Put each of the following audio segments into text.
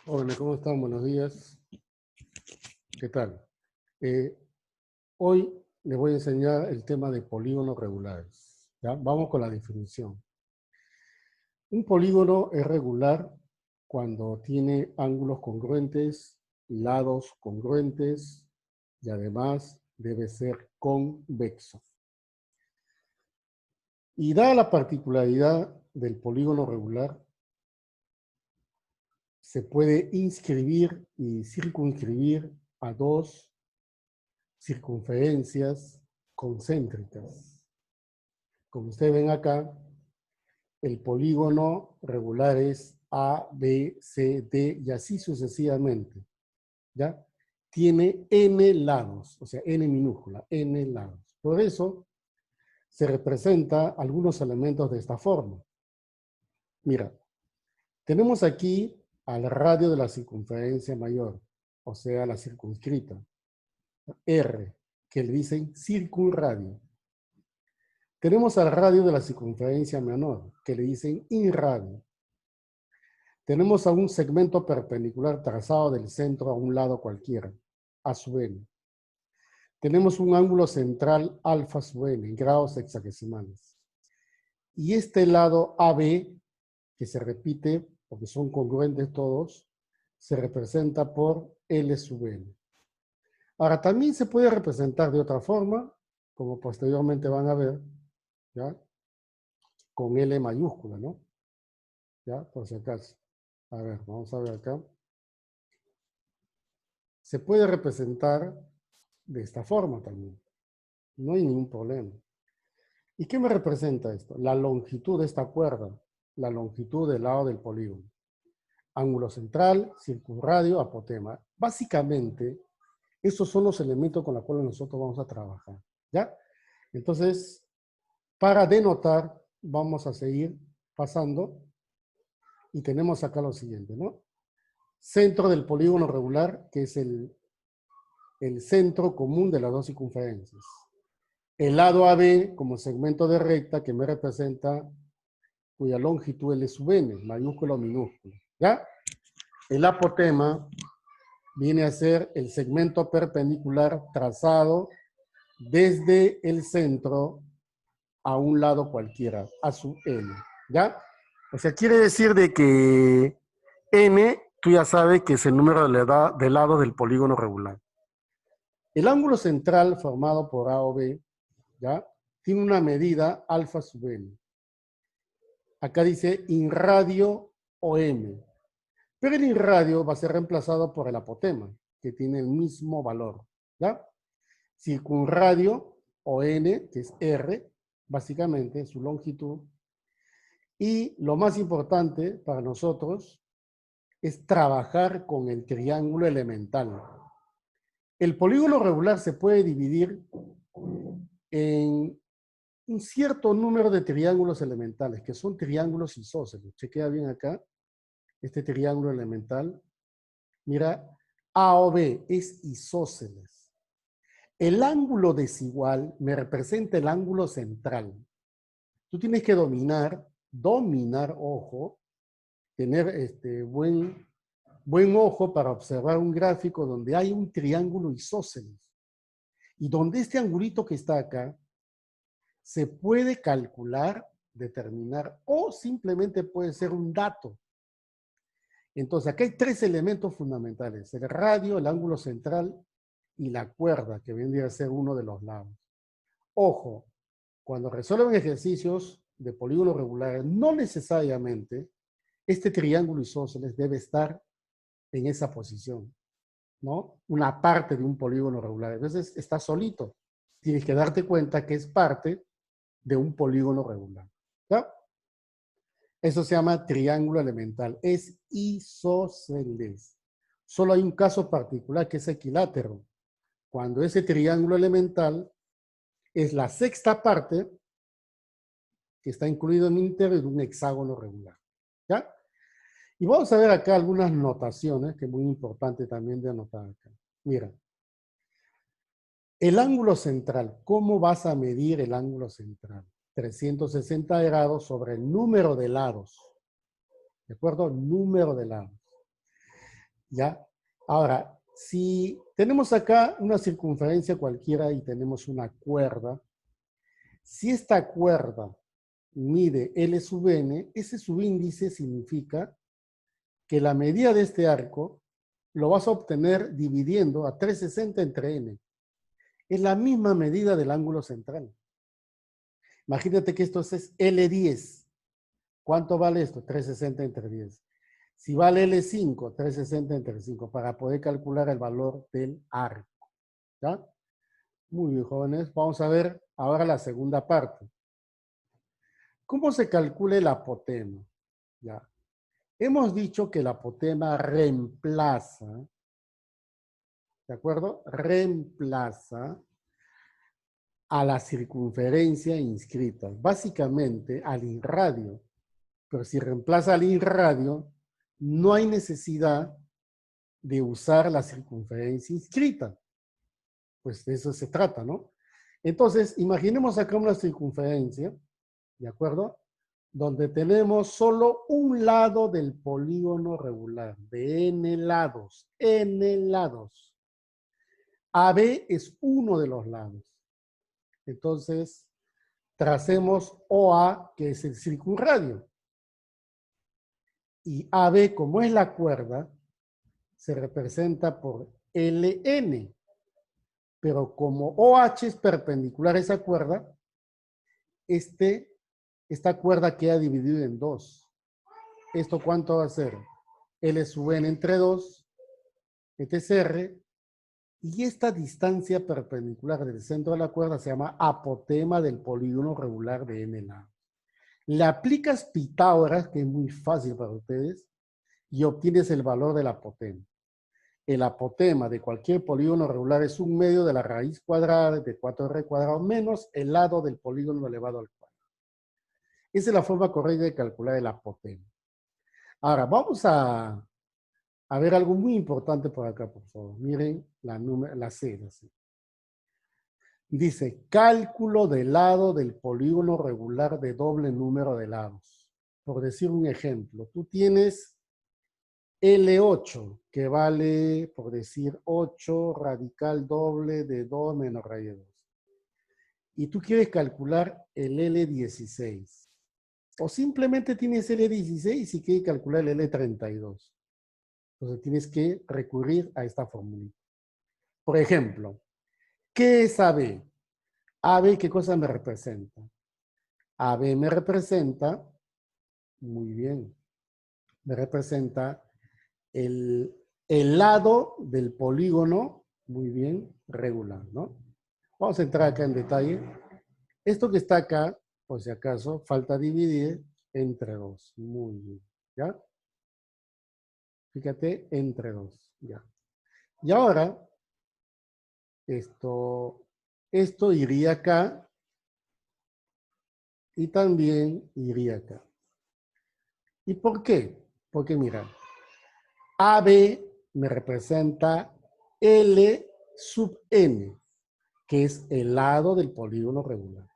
Hola, ¿cómo están? Buenos días. ¿Qué tal? Eh, Hoy les voy a enseñar el tema de polígonos regulares. ¿Ya? Vamos con la definición. Un polígono es regular cuando tiene ángulos congruentes, lados congruentes y además debe ser convexo. Y dada la particularidad del polígono regular, se puede inscribir y circunscribir a dos circunferencias concéntricas. Como ustedes ven acá, el polígono regular es A, B, C, D y así sucesivamente. ¿Ya? Tiene n lados, o sea, n minúscula, n lados. Por eso se representa algunos elementos de esta forma. Mira, tenemos aquí al radio de la circunferencia mayor, o sea, la circunscrita, R, que le dicen circunradio. Tenemos al radio de la circunferencia menor, que le dicen irradio. Tenemos a un segmento perpendicular trazado del centro a un lado cualquiera, a sub n. Tenemos un ángulo central alfa sub n en grados hexagesimales. Y este lado AB, que se repite porque son congruentes todos, se representa por L sub n. Ahora, también se puede representar de otra forma, como posteriormente van a ver, ¿ya? Con L mayúscula, ¿no? ¿Ya? Por si acaso. A ver, vamos a ver acá. Se puede representar de esta forma también. No hay ningún problema. ¿Y qué me representa esto? La longitud de esta cuerda, la longitud del lado del polígono. Ángulo central, circunradio, apotema. Básicamente, esos son los elementos con los cuales nosotros vamos a trabajar. ¿Ya? Entonces, para denotar, vamos a seguir pasando y tenemos acá lo siguiente, ¿no? Centro del polígono regular, que es el centro común de las dos circunferencias. El lado AB como segmento de recta que me representa, cuya longitud L sub n, mayúscula o minúscula. ¿Ya? El apotema viene a ser el segmento perpendicular trazado desde el centro a un lado cualquiera, a sub n. ¿Ya? O sea, quiere decir de que n, tú ya sabes que es el número de lados del polígono regular. El ángulo central formado por A o B, ¿ya? Tiene una medida alfa sub n. Acá dice inradio o m. Pero el irradio va a ser reemplazado por el apotema, que tiene el mismo valor. ¿Ya? Circunradio o n, que es r, básicamente su longitud. Y lo más importante para nosotros es trabajar con el triángulo elemental. El polígono regular se puede dividir en un cierto número de triángulos elementales, que son triángulos isósceles. Chequea bien acá, este triángulo elemental. Mira, A o B es isósceles. El ángulo desigual me representa el ángulo central. Tú tienes que dominar, ojo, tener buen ojo para observar un gráfico donde hay un triángulo isósceles. Y donde este angulito que está acá se puede calcular, determinar o simplemente puede ser un dato. Entonces, aquí hay tres elementos fundamentales: el radio, el ángulo central y la cuerda, que vendría a ser uno de los lados. Ojo, cuando resuelven ejercicios de polígonos regulares, no necesariamente este triángulo isósceles debe estar en esa posición, ¿no? Una parte de un polígono regular. A veces está solito. Tienes que darte cuenta que es parte de un polígono regular. ¿Ya? Eso se llama triángulo elemental. Es isósceles. Solo hay un caso particular que es equilátero. Cuando ese triángulo elemental es la sexta parte que está incluido en el interior de un hexágono regular. ¿Ya? Y vamos a ver acá algunas notaciones que es muy importante también de anotar acá. Mira, el ángulo central. ¿Cómo vas a medir el ángulo central? 360 grados sobre el número de lados. ¿De acuerdo? Número de lados. ¿Ya? Ahora, si tenemos acá una circunferencia cualquiera y tenemos una cuerda, si esta cuerda mide L sub n, ese subíndice significa que la medida de este arco lo vas a obtener dividiendo a 360 entre n. Es la misma medida del ángulo central. Imagínate que esto es L10. ¿Cuánto vale esto? 360 entre 10. Si vale L5, 360 entre 5, para poder calcular el valor del arco. ¿Ya? Muy bien, jóvenes. Vamos a ver ahora la segunda parte. ¿Cómo se calcula el apotema? Ya. Hemos dicho que el apotema reemplaza, ¿de acuerdo? Reemplaza a la circunferencia inscrita, básicamente al irradio. Pero si reemplaza al irradio, no hay necesidad de usar la circunferencia inscrita. Pues de eso se trata, ¿no? Entonces, imaginemos acá una circunferencia, ¿de acuerdo? Donde tenemos solo un lado del polígono regular, de n lados, n lados. AB es uno de los lados. Entonces, tracemos OA, que es el circunradio. Y AB, como es la cuerda, se representa por LN. Pero como OH es perpendicular a esa cuerda, esta cuerda queda dividida en dos. ¿Esto cuánto va a ser? L sub n entre 2, este es R, y esta distancia perpendicular del centro de la cuerda se llama apotema del polígono regular de n lados. Le aplicas Pitágoras, que es muy fácil para ustedes, y obtienes el valor del apotema. El apotema de cualquier polígono regular es un medio de la raíz cuadrada de 4r cuadrado menos el lado del polígono elevado al cuadrado. Esa es la forma correcta de calcular el apotema. Ahora, vamos a ver algo muy importante por acá, por favor. Miren la C. Dice, cálculo del lado del polígono regular de doble número de lados. Por decir un ejemplo, tú tienes L8, que vale, por decir, 8 radical doble de 2 menos raíz de 2. Y tú quieres calcular el L16. O simplemente tienes L16 y quieres calcular el L32. Entonces tienes que recurrir a esta fórmula. Por ejemplo, ¿qué es AB? AB, ¿qué cosa me representa? AB me representa, muy bien, me representa el lado del polígono, muy bien, regular, ¿no? Vamos a entrar acá en detalle. Esto que está acá, por si acaso, falta dividir entre 2. Muy bien, ¿ya? Fíjate, entre 2, ya. Y ahora, esto iría acá y también iría acá. ¿Y por qué? Porque mira, AB me representa L sub n, que es el lado del polígono regular.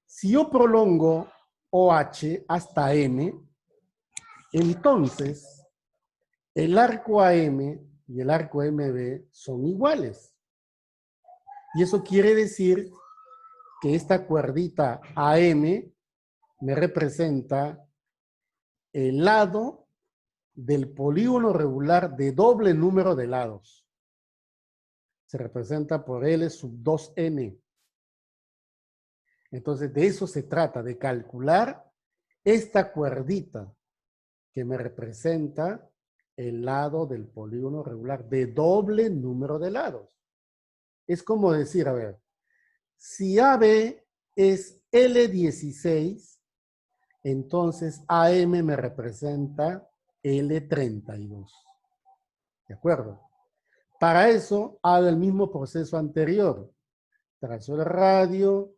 Si yo prolongo OH hasta M, entonces el arco AM y el arco MB son iguales. Y eso quiere decir que esta cuerdita AM me representa el lado del polígono regular de doble número de lados. Se representa por L sub 2n. Entonces, de eso se trata, de calcular esta cuerdita que me representa el lado del polígono regular de doble número de lados. Es como decir, a ver, si AB es L16, entonces AM me representa L32. ¿De acuerdo? Para eso, hago el mismo proceso anterior. Trazo el radio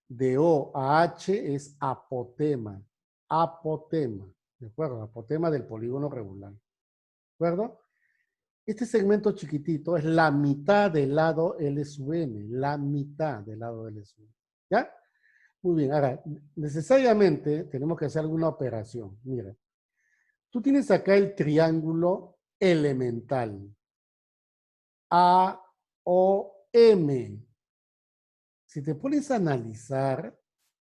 de O a H es apotema. Apotema. ¿De acuerdo? Apotema del polígono regular. ¿De acuerdo? Este segmento chiquitito es la mitad del lado L sub n. La mitad del lado L sub n. ¿Ya? Muy bien. Ahora, necesariamente tenemos que hacer alguna operación. Mira, tú tienes acá el triángulo elemental. AOM. Si te pones a analizar,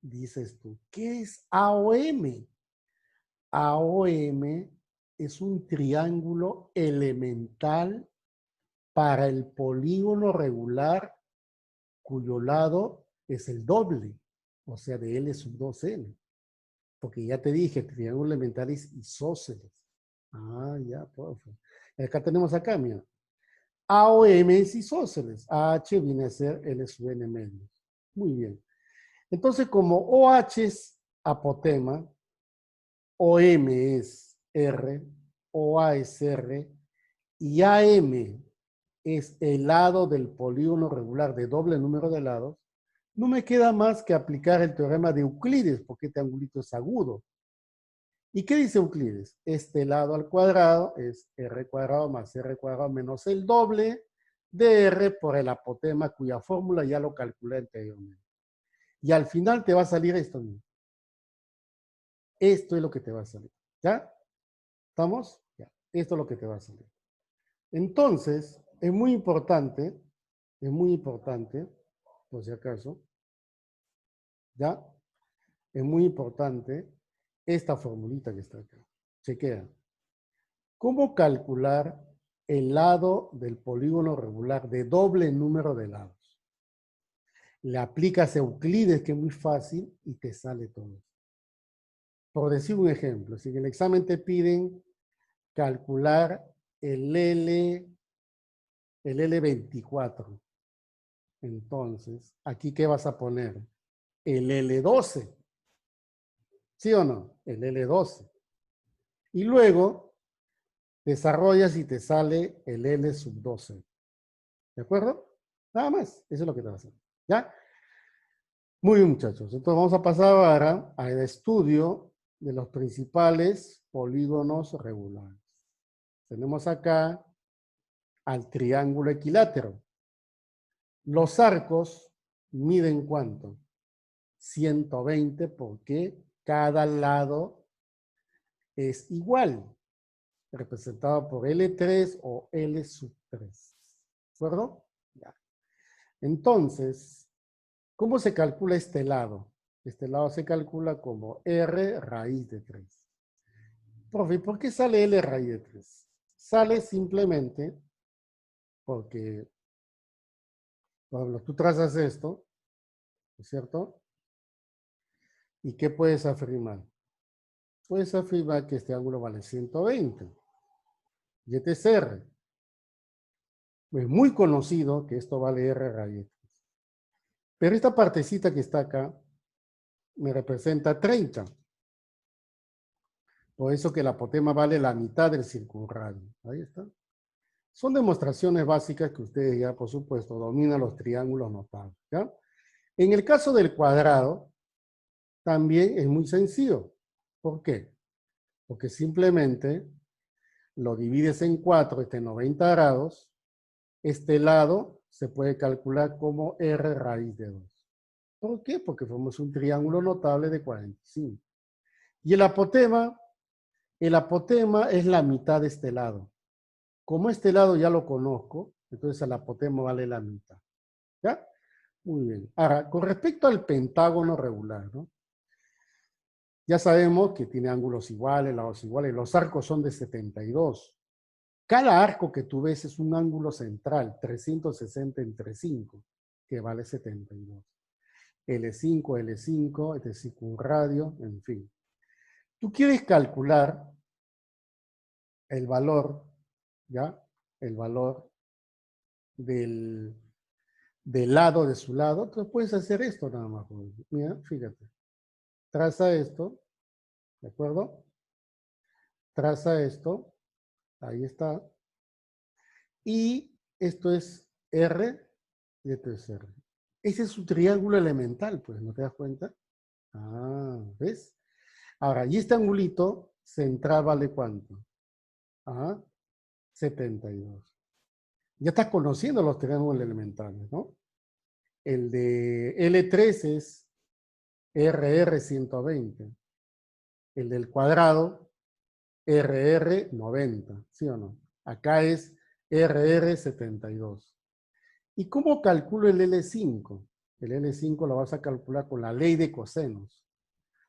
dices tú, ¿qué es AOM? AOM es un triángulo elemental para el polígono regular cuyo lado es el doble, o sea, de L sub 2N. Porque ya te dije, el triángulo elemental es isósceles. Ah, ya, profe. Acá tenemos acá, mira. AOM es isósceles. AH viene a ser L sub N medios. Muy bien. Entonces, como OH es apotema, OM es R, OA es R, y AM es el lado del polígono regular de doble número de lados, no me queda más que aplicar el teorema de Euclides, porque este angulito es agudo. ¿Y qué dice Euclides? Este lado al cuadrado es R cuadrado más R cuadrado menos el doble de R por el apotema, cuya fórmula ya lo calculé anteriormente. Y al final te va a salir esto mismo. Esto es lo que te va a salir. ¿Ya? ¿Estamos? Ya. Esto es lo que te va a salir. Entonces, es muy importante, por si acaso, ¿ya? Es muy importante esta formulita que está acá. Chequea. ¿Cómo calcular el lado del polígono regular de doble número de lados? Le aplicas Euclides, que es muy fácil, y te sale todo. Por decir un ejemplo, si en el examen te piden calcular el L24, entonces, ¿aquí qué vas a poner? El L12. ¿Sí o no? El L12. Y luego desarrollas y te sale el L sub 12. ¿De acuerdo? Nada más. Eso es lo que te va a hacer. ¿Ya? Muy bien, muchachos. Entonces vamos a pasar ahora al estudio de los principales polígonos regulares. Tenemos acá al triángulo equilátero. Los arcos miden ¿cuánto? 120, porque cada lado es igual, representado por L3 o L sub 3. ¿De acuerdo? Ya. Entonces, ¿cómo se calcula este lado? Este lado se calcula como R raíz de 3. Profe, ¿por qué sale L raíz de 3? Sale simplemente porque, por ejemplo, tú trazas esto, ¿no es cierto? ¿Y qué puedes afirmar? Puedes afirmar que este ángulo vale 120. Y este es R. Es muy conocido que esto vale R raíz de 3. Pero esta partecita que está acá me representa 30. Por eso que el apotema vale la mitad del circunradio. Ahí está. Son demostraciones básicas que ustedes ya, por supuesto, dominan los triángulos notables. ¿Ya? En el caso del cuadrado, también es muy sencillo. ¿Por qué? Porque simplemente lo divides en 4, 90 grados. Este lado se puede calcular como R raíz de 2. ¿Por qué? Porque formamos un triángulo notable de 45. Y el apotema es la mitad de este lado. Como este lado ya lo conozco, entonces el apotema vale la mitad. ¿Ya? Muy bien. Ahora, con respecto al pentágono regular, ¿no? Ya sabemos que tiene ángulos iguales, lados iguales. Los arcos son de 72. Cada arco que tú ves es un ángulo central, 360 entre 5, que vale 72. L5, L5, este circunradio, en fin. Tú quieres calcular el valor, ¿ya? El valor del lado de su lado, entonces puedes hacer esto nada más. Mira, fíjate. Traza esto, ¿de acuerdo? Traza esto, ahí está. Y esto es R y esto es R. Ese es su triángulo elemental, pues, ¿no te das cuenta? Ah, ¿ves? Ahora, y este angulito central vale ¿cuánto? Ah, 72. Ya estás conociendo los triángulos elementales, ¿no? El de L3 es RR 120. El del cuadrado, RR 90, ¿sí o no? Acá es RR72. ¿Y cómo calculo el L5? El L5 lo vas a calcular con la ley de cosenos.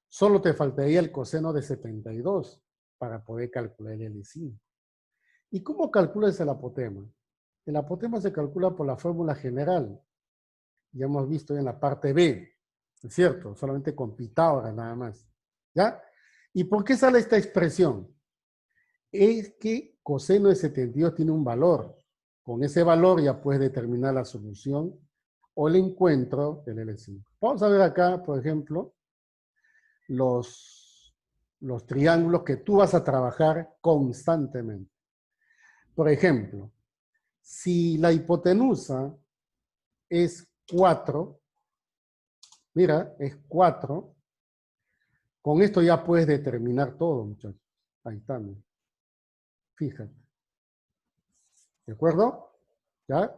Solo te faltaría el coseno de 72 para poder calcular el L5. ¿Y cómo calculas el apotema? El apotema se calcula por la fórmula general. Ya hemos visto en la parte B, ¿es cierto? Solamente con Pitágoras nada más. ¿Ya? ¿Y por qué sale esta expresión? Es que coseno de 72 tiene un valor. Con ese valor ya puedes determinar la solución o el encuentro del L5. Vamos a ver acá, por ejemplo, los triángulos que tú vas a trabajar constantemente. Por ejemplo, si la hipotenusa es 4, mira, es 4, con esto ya puedes determinar todo, muchachos. Ahí está, mira. Fíjate. ¿De acuerdo? ¿Ya?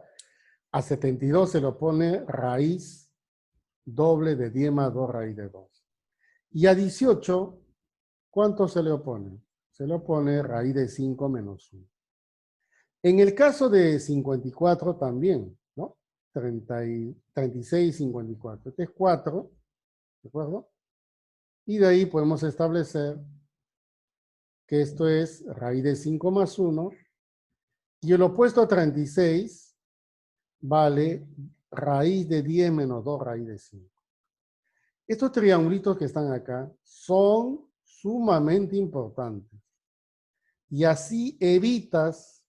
A 72 se lo pone raíz doble de 10 más 2 raíz de 2. Y a 18, ¿cuánto se le opone? Se le opone raíz de 5 menos 1. En el caso de 54 también, ¿no? 36 y 54. Este es 4, ¿de acuerdo? Y de ahí podemos establecer que esto es raíz de 5 más 1. Y el opuesto a 36 vale raíz de 10 menos 2 raíz de 5. Estos triangulitos que están acá son sumamente importantes. Y así evitas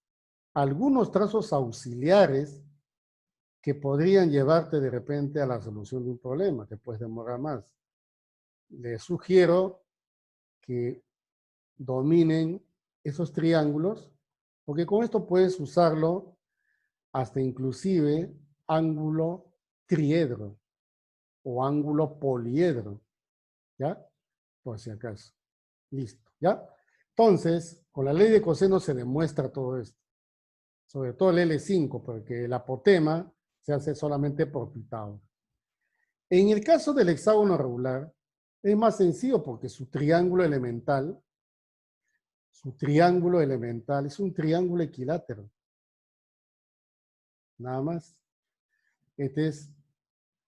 algunos trazos auxiliares que podrían llevarte de repente a la solución de un problema, que puedes demorar más. Les sugiero que dominen esos triángulos, porque con esto puedes usarlo hasta inclusive ángulo triedro o ángulo poliedro, ¿ya? Por si acaso. Listo, ¿ya? Entonces, con la ley de coseno se demuestra todo esto. Sobre todo el L5, porque el apotema se hace solamente por Pitágoras. En el caso del hexágono regular, es más sencillo porque su triángulo elemental es un triángulo equilátero. Nada más. Este es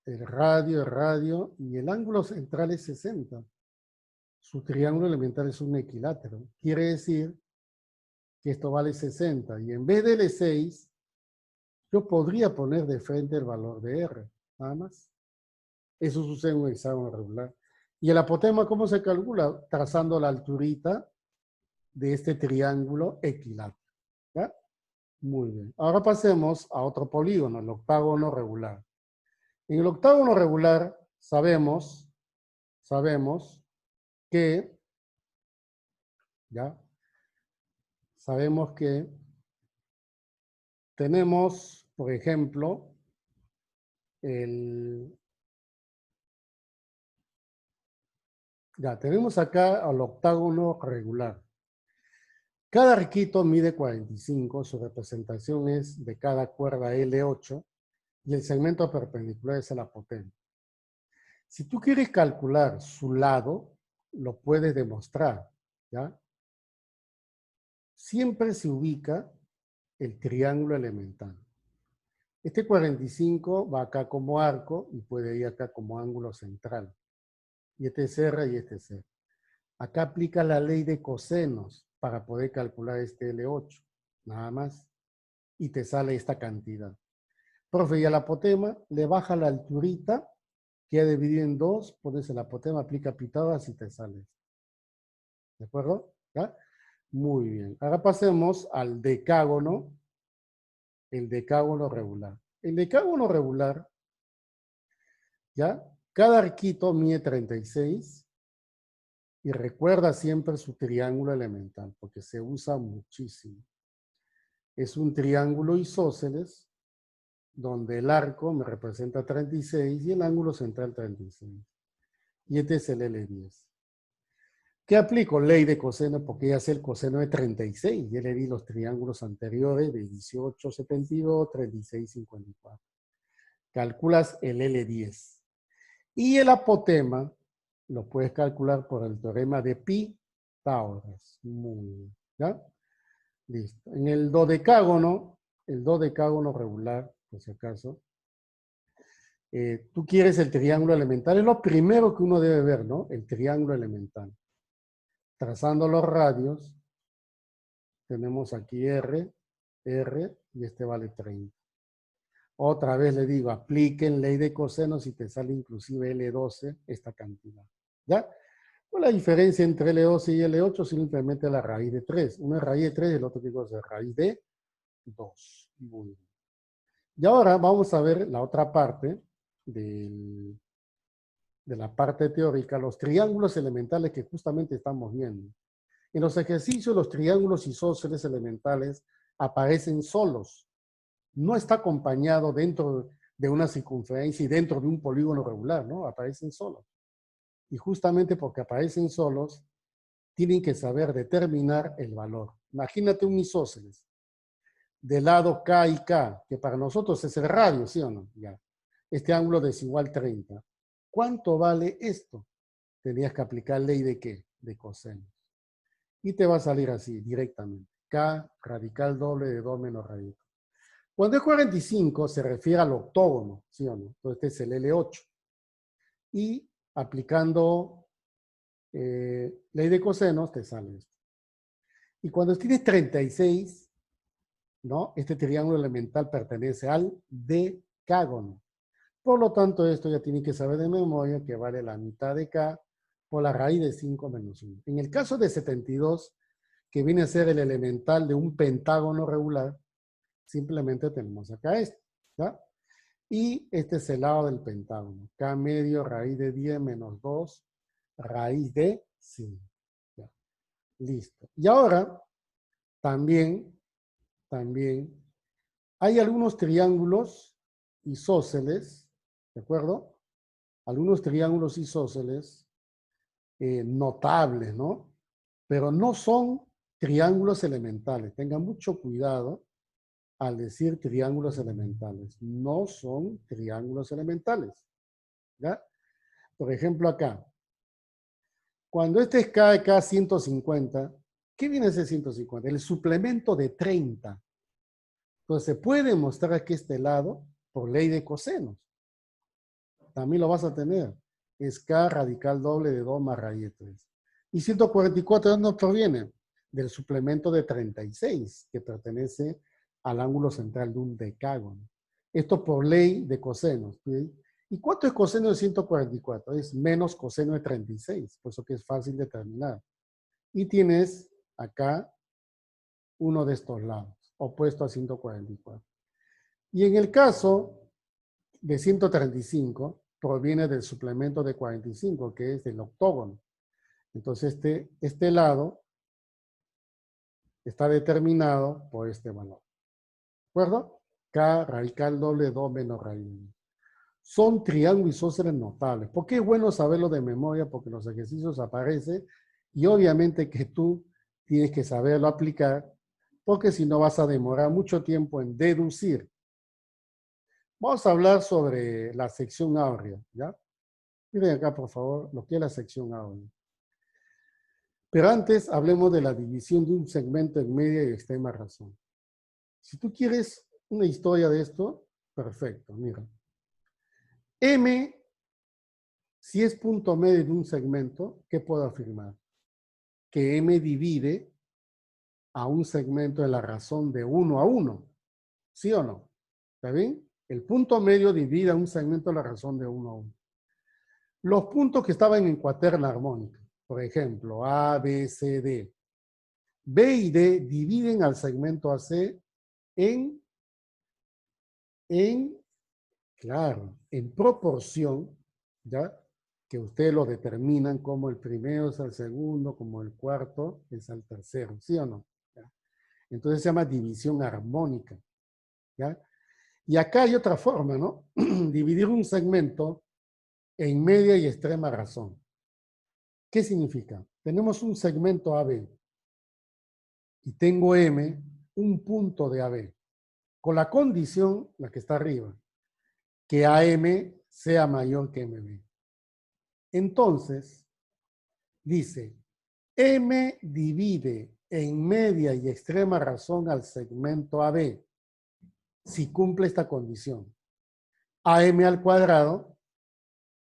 el radio, y el ángulo central es 60. Su triángulo elemental es un equilátero. Quiere decir que esto vale 60. Y en vez de L6, yo podría poner de frente el valor de R. Nada más. Eso sucede en un hexágono regular. ¿Y el apotema cómo se calcula? Trazando la alturita de este triángulo equilátero. ¿Ya? Muy bien. Ahora pasemos a otro polígono, el octágono regular. En el octágono regular sabemos que, ¿ya? Sabemos que tenemos, por ejemplo, ya tenemos acá al octágono regular. Cada arquito mide 45, su representación es de cada cuerda L8 y el segmento perpendicular es el apotema. Si tú quieres calcular su lado, lo puedes demostrar, ¿ya? Siempre se ubica el triángulo elemental. Este 45 va acá como arco y puede ir acá como ángulo central. Y este es R y este es R. Acá aplica la ley de cosenos para poder calcular este L8, nada más. Y te sale esta cantidad. Profe, y al apotema le baja la alturita, queda dividido en 2, pones el apotema, aplica Pitágoras y te sale. ¿De acuerdo? ¿Ya? Muy bien. Ahora pasemos al decágono, el decágono regular. El decágono regular, ¿ya? Cada arquito mide 36 y recuerda siempre su triángulo elemental, porque se usa muchísimo. Es un triángulo isósceles, donde el arco me representa 36 y el ángulo central 36. Y este es el L10. ¿Qué aplico? Ley de coseno, porque ya sé el coseno de 36. Ya le di los triángulos anteriores de 18, 72, 36, 54. Calculas el L10. Y el apotema lo puedes calcular por el teorema de Pitágoras. Muy bien. ¿Ya? Listo. En el dodecágono regular, por si acaso, tú quieres el triángulo elemental. Es lo primero que uno debe ver, ¿no? El triángulo elemental. Trazando los radios, tenemos aquí R, R, y este vale 30. Otra vez le digo, apliquen ley de cosenos y te sale inclusive L12 esta cantidad. ¿Ya? Pues la diferencia entre L12 y L8 simplemente la raíz de 3. Uno es raíz de 3 y el otro que es raíz de 2. Muy bien. Y ahora vamos a ver la otra parte de la parte teórica, los triángulos elementales que justamente estamos viendo. En los ejercicios, los triángulos isósceles elementales aparecen solos. No está acompañado dentro de una circunferencia y dentro de un polígono regular, ¿no? Aparecen solos. Y justamente porque aparecen solos, tienen que saber determinar el valor. Imagínate un isósceles. Del lado K y K, que para nosotros es el radio, ¿sí o no? Ya. Este ángulo desigual 30. ¿Cuánto vale esto? Tenías que aplicar ley de ¿qué? De cosenos. Y te va a salir así, directamente. K radical doble de 2 menos radical. Cuando es 45 se refiere al octógono, ¿sí o no? Entonces este es el L8. Y aplicando ley de cosenos te sale esto. Y cuando tienes 36, ¿no? Este triángulo elemental pertenece al decágono. Por lo tanto, esto ya tiene que saber de memoria que vale la mitad de K por la raíz de 5 menos 1. En el caso de 72, que viene a ser el elemental de un pentágono regular, simplemente tenemos acá esto, ¿ya? Y este es el lado del pentágono. K medio raíz de 10 menos 2 raíz de 5. ¿Ya? Listo. Y ahora, también hay algunos triángulos isósceles, ¿de acuerdo? Algunos triángulos isósceles notables, ¿no? Pero no son triángulos elementales. Tengan mucho cuidado al decir triángulos elementales. No son triángulos elementales, ¿ya? Por ejemplo, acá. Cuando este es K de K 150, ¿qué viene a ser 150? El suplemento de 30. Entonces, se puede mostrar aquí este lado por ley de cosenos. También lo vas a tener. Es K radical doble de 2 más raíz de 3. Y 144, ¿de dónde proviene? Del suplemento de 36, que pertenece al ángulo central de un decágono. Esto por ley de cosenos. ¿Sí? ¿Y cuánto es coseno de 144? Es menos coseno de 36, por eso que es fácil determinar. Y tienes acá uno de estos lados, opuesto a 144. Y en el caso de 135, proviene del suplemento de 45, que es del octógono. Entonces, este lado está determinado por este valor. ¿De acuerdo? K radical doble 2 menos raíz. Son triángulos isósceles notables. ¿Por qué es bueno saberlo de memoria? Porque en los ejercicios aparece y obviamente que tú tienes que saberlo aplicar, porque si no vas a demorar mucho tiempo en deducir. Vamos a hablar sobre la sección áurea, ¿ya? Miren acá, por favor, lo que es la sección áurea. Pero antes hablemos de la división de un segmento en media y extrema razón. Si tú quieres una historia de esto, perfecto, mira. M, si es punto medio de un segmento, ¿qué puedo afirmar? Que M divide a un segmento de la razón de 1 a 1. ¿Sí o no? ¿Está bien? El punto medio divide a un segmento de la razón de 1 a 1. Los puntos que estaban en cuaterna armónica, por ejemplo, A, B, C, D. B y D dividen al segmento AC claro, en proporción, ¿ya? Que ustedes lo determinan como el primero es al segundo, como el cuarto es al tercero, ¿sí o no? ¿Ya? Entonces se llama división armónica, ¿ya? Y acá hay otra forma, ¿no? Dividir un segmento en media y extrema razón. ¿Qué significa? Tenemos un segmento AB y tengo M, un punto de AB, con la condición, la que está arriba, que AM sea mayor que MB. Entonces, dice, M divide en media y extrema razón al segmento AB, si cumple esta condición. AM al cuadrado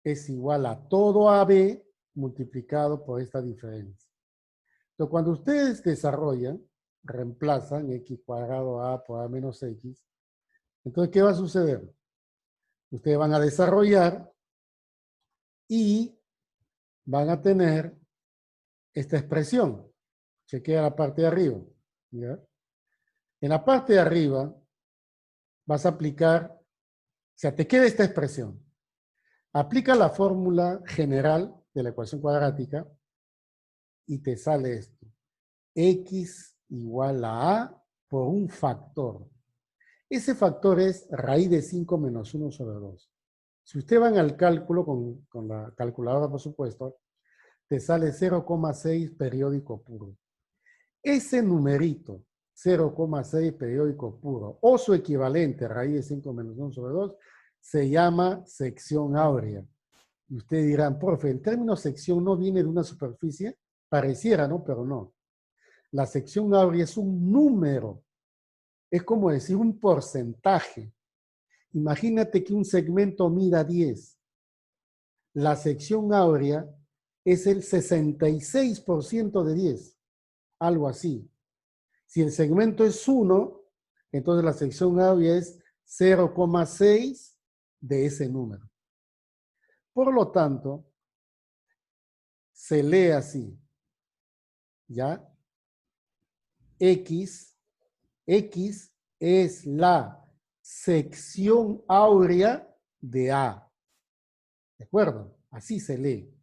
es igual a todo AB multiplicado por esta diferencia. Entonces, cuando ustedes desarrollan, reemplazan x cuadrado a por a menos x, entonces, ¿qué va a suceder? Ustedes van a desarrollar y van a tener esta expresión. Chequea la parte de arriba. ¿Ya? En la parte de arriba vas a aplicar, o sea, te queda esta expresión. Aplica la fórmula general de la ecuación cuadrática y te sale esto. X igual a por un factor. Ese factor es raíz de 5 menos 1 sobre 2. Si ustedes van al cálculo con la calculadora, por supuesto, te sale 0,6 periódico puro. Ese numerito, 0,6 periódico puro, o su equivalente, raíz de 5 menos 1 sobre 2, se llama sección áurea. Y ustedes dirán, profe, el término sección no viene de una superficie, pareciera, ¿no? Pero no. La sección áurea es un número. Es como decir un porcentaje. Imagínate que un segmento mida 10. La sección áurea es el 66% de 10. Algo así. Si el segmento es 1, entonces la sección áurea es 0,6 de ese número. Por lo tanto, se lee así. ¿Ya? X es la sección áurea de A. ¿De acuerdo? Así se lee.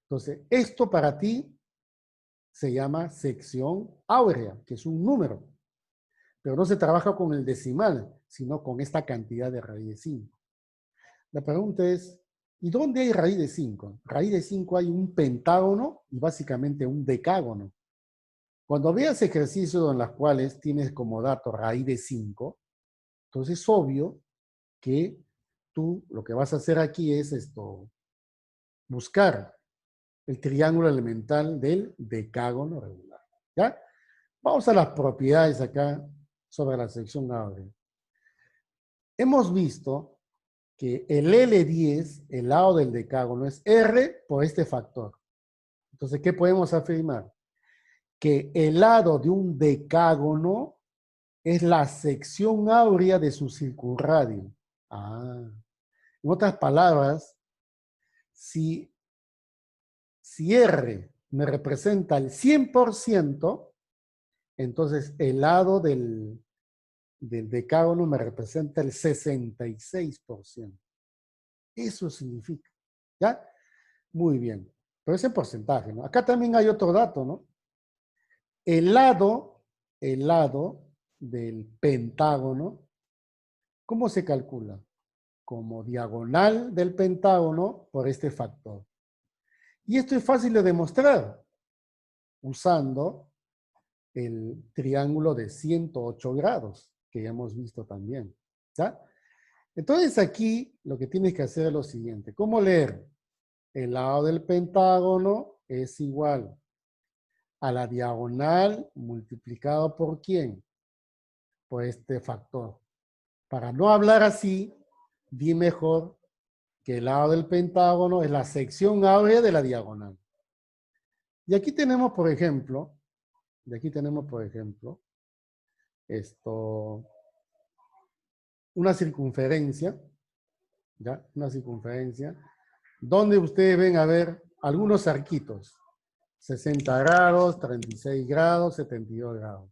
Entonces, esto para ti se llama sección áurea, que es un número. Pero no se trabaja con el decimal, sino con esta cantidad de raíz de 5. La pregunta es, ¿y dónde hay raíz de 5? Raíz de 5 hay un pentágono y básicamente un decágono. Cuando veas ejercicios en los cuales tienes como dato raíz de 5, entonces es obvio que tú lo que vas a hacer aquí es buscar el triángulo elemental del decágono regular. ¿Ya? Vamos a las propiedades acá sobre la sección áurea. Hemos visto que el L10, el lado del decágono, es R por este factor. Entonces, ¿qué podemos afirmar? Que el lado de un decágono es la sección áurea de su circunradio. En otras palabras, si R me representa el 100%, entonces el lado del decágono me representa el 66%. Eso significa. ¿Ya? Muy bien. Pero ese porcentaje, ¿no? Acá también hay otro dato, ¿no? El lado del pentágono, ¿cómo se calcula? Como diagonal del pentágono por este factor. Y esto es fácil de demostrar usando el triángulo de 108 grados, que ya hemos visto también. ¿Ya? Entonces aquí lo que tienes que hacer es lo siguiente. ¿Cómo leer? El lado del pentágono es igual a la diagonal multiplicado por ¿quién? Por este factor. Para no hablar así, di mejor que el lado del pentágono es la sección áurea de la diagonal. Y aquí tenemos, por ejemplo, una circunferencia, ¿ya? Una circunferencia, donde ustedes ven a ver algunos arquitos. 60 grados, 36 grados, 72 grados.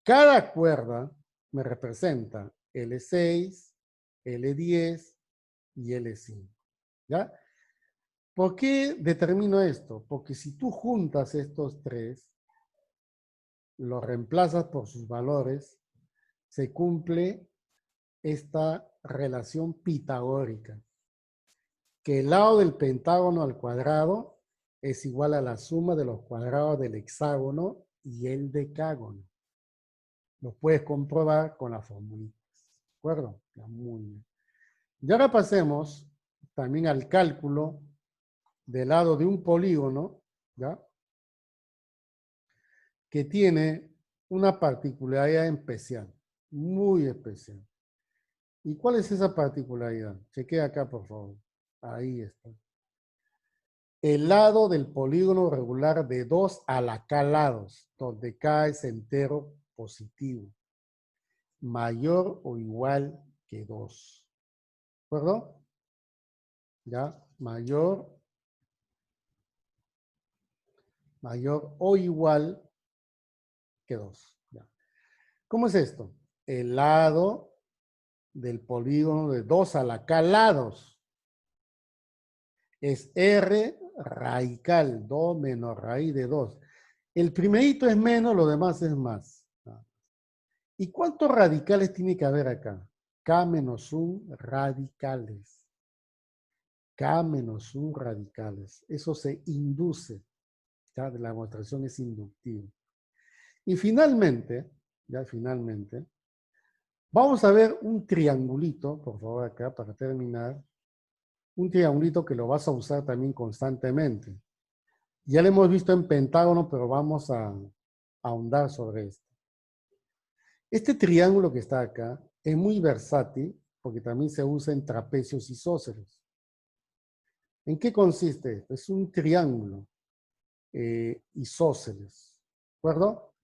Cada cuerda me representa L6, L10 y L5. ¿Ya? ¿Por qué determino esto? Porque si tú juntas estos tres, los reemplazas por sus valores, se cumple esta relación pitagórica, que el lado del pentágono al cuadrado es igual a la suma de los cuadrados del hexágono y el decágono. Lo puedes comprobar con la formulita. ¿De acuerdo? Muy bien. Y ahora pasemos también al cálculo del lado de un polígono, ¿ya? que tiene una particularidad especial, muy especial. ¿Y cuál es esa particularidad? Chequea acá, por favor. Ahí está. El lado del polígono regular de 2 a la K lados, donde K es entero positivo, mayor o igual que 2. ¿De acuerdo? ¿Ya? Mayor o igual que 2. ¿Ya? ¿Cómo es esto? El lado del polígono de 2 a la K lados es R radical, 2 menos raíz de 2. El primerito es menos, lo demás es más. ¿Y cuántos radicales tiene que haber acá? K menos 1 radicales. K menos 1 radicales. Eso se induce. ¿Ya? La demostración es inductiva. Y finalmente, vamos a ver un triangulito, por favor, acá para terminar. Un triangulito que lo vas a usar también constantemente. Ya lo hemos visto en pentágono, pero vamos a ahondar sobre esto. Este triángulo que está acá es muy versátil porque también se usa en trapecios isósceles. ¿En qué consiste esto? Es un triángulo isósceles, ¿de acuerdo?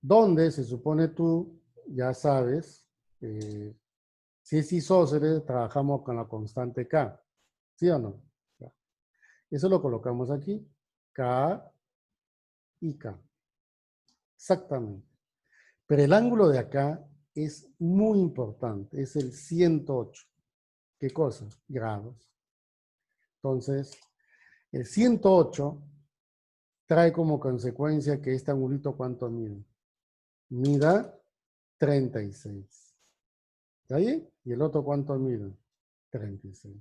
Donde se supone tú ya sabes, si es isósceles, trabajamos con la constante K, ¿sí o no? Eso lo colocamos aquí, K y K, exactamente. Pero el ángulo de acá es muy importante, es el 108. ¿Qué cosa? Grados. Entonces, el 108 trae como consecuencia que este angulito, ¿cuánto mide? Mida 36. ¿Está ahí? ¿Y el otro cuánto mide? 36.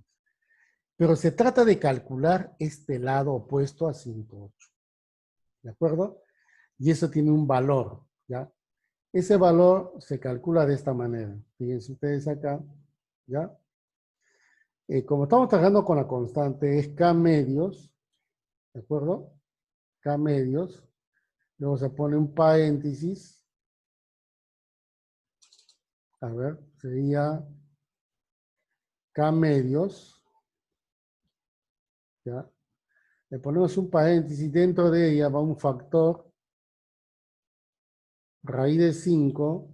Pero se trata de calcular este lado opuesto a 108. ¿De acuerdo? Y eso tiene un valor, ¿ya? Ese valor se calcula de esta manera. Fíjense ustedes acá, ¿ya? Como estamos trabajando con la constante, es K medios, ¿de acuerdo? K medios. Luego se pone un paréntesis. A ver, sería K medios, ¿ya? Le ponemos un paréntesis, dentro de ella va un factor raíz de 5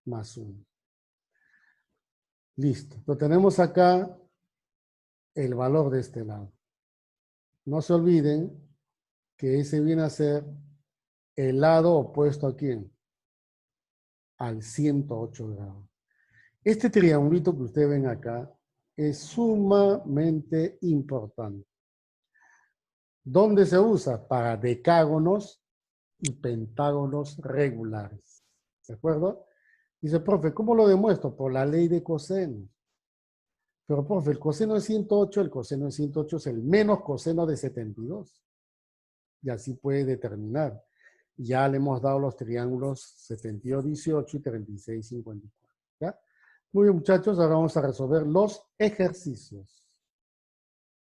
más 1. Listo. Lo tenemos acá el valor de este lado. No se olviden que ese viene a ser el lado opuesto a quién? Al 108 grados. Este triangulito que ustedes ven acá es sumamente importante. ¿Dónde se usa? Para decágonos y pentágonos regulares. ¿De acuerdo? Dice, profe, ¿cómo lo demuestro? Por la ley de coseno. Pero, profe, el coseno de 108, el coseno de 108 es el menos coseno de 72. Y así puede determinar. Ya le hemos dado los triángulos 72-18 y 36-54. ¿Ya? Muy bien, muchachos, ahora vamos a resolver los ejercicios.